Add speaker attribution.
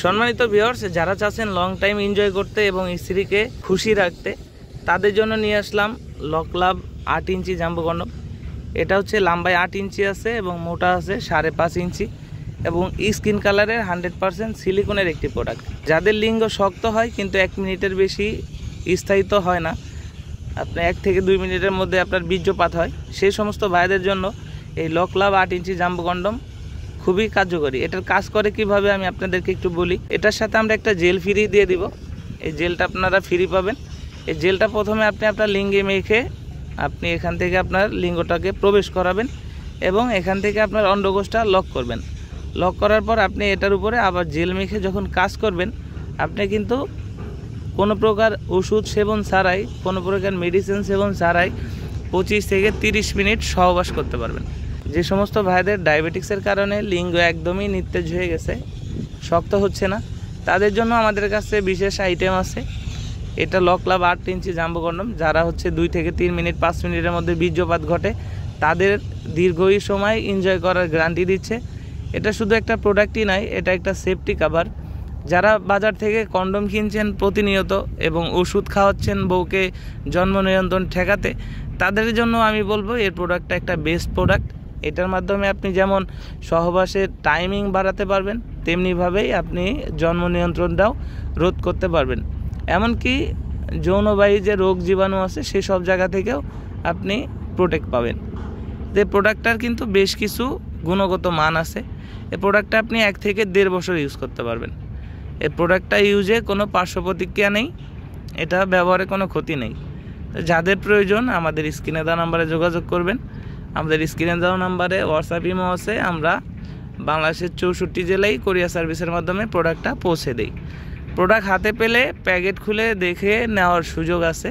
Speaker 1: সম্মানিত ভিউয়ার্স, যারা চাচ্ছেন লং টাইম এনজয় করতে এবং স্ত্রীকে খুশি রাখতে তাদের জন্য নিয়ে আসলাম লকলাভ 8 ইঞ্চি জাম্বো কন্ডম। এটা হচ্ছে লম্বায় 8 ইঞ্চি আছে এবং মোটা আছে 5.5 ইঞ্চি এবং স্কিন কালারের 100% সিলিকনের একটি প্রোডাক্ট। যাদের লিঙ্গ শক্ত হয় কিন্তু 1 মিনিটের বেশি স্থায়িত্ব হয় না, আপনার 1 থেকে 2 মিনিটের মধ্যে আপনার বীর্যপাত হয়, সেই সমস্ত ভাইদের জন্য এই লকলাভ 8 ইঞ্চি জাম্বো কন্ডম খুবই কার্যকরী। এটার কাজ করে কিভাবে আমি আপনাদেরকে একটু বলি। এটার সাথে আমরা একটা জেল ফ্রি দিয়ে দিব। এই জেলটা আপনারা ফ্রি পাবেন। এই জেলটা প্রথমে আপনি আপনার লিঙ্গে মেখে আপনি এখান থেকে আপনার লিঙ্গটাকে প্রবেশ করাবেন এবং এখান থেকে আপনার অন্ডকোষটা লক করবেন। লক করার পর আপনি এটার উপরে আবার জেল মেখে যখন কাজ করবেন, আপনি কিন্তু কোনো প্রকার ওষুধ সেবন ছাড়াই, কোনো প্রকার মেডিসিন সেবন ছাড়াই 25 থেকে 30 মিনিট সহবাস করতে পারবেন। যে সমস্ত ভাইদের ডায়াবেটিক্সের কারণে লিঙ্গ একদমই নিস্তেজ হয়ে গেছে, শক্ত হচ্ছে না, তাদের জন্য আমাদের কাছে বিশেষ আইটেম আছে। এটা লকলাভ 8 ইঞ্চি জাম্বো কন্ডম। যারা হচ্ছে 2 থেকে 3 মিনিট 5 মিনিটের মধ্যে বীর্যপাত ঘটে তাদের দীর্ঘই সময় এনজয় করার গ্যারান্টি দিচ্ছে। এটা শুধু একটা প্রোডাক্টই নয়, এটা একটা সেফটি কাভার। যারা বাজার থেকে কন্ডম কিনছেন প্রতিনিয়ত এবং ওষুধ খাওয়াচ্ছেন বউকে জন্ম নিয়ন্ত্রণ ঠেকাতে, তাদের জন্য আমি বলবো এই প্রোডাক্টটা একটা বেস্ট প্রোডাক্ট। এটার মাধ্যমে আপনি যেমন সহবাসের টাইমিং বাড়াতে পারবেন, তেমনিভাবেই আপনি জন্ম নিয়ন্ত্রণটাও রোধ করতে পারবেন। এমনকি যৌনবাহী যে রোগ জীবাণু আছে সেসব জায়গা থেকেও আপনি প্রোটেক্ট পাবেন। এই প্রোডাক্টটার কিন্তু বেশ কিছু গুণগত মান আছে। এই প্রোডাক্টটা আপনি 1 থেকে 1.5 বছর ইউজ করতে পারবেন। এই প্রোডাক্টটা ইউজে কোনো পার্শ্ব প্রতিক্রিয়া নেই, এটা ব্যবহারে কোনো ক্ষতি নেই। যাদের প্রয়োজন আমাদের স্ক্রিনে দেওয়া নাম্বারে যোগাযোগ করবেন। আমাদের স্ক্রিনে দেওয়া নাম্বারে হোয়াটসঅ্যাপ ইমো আছে। আমরা বাংলাদেশের 64 জেলায় কোরিয়ার সার্ভিসের মাধ্যমে প্রোডাক্টটা পৌঁছে দিই। প্রোডাক্ট হাতে পেলে প্যাকেট খুলে দেখে নেওয়ার সুযোগ আছে।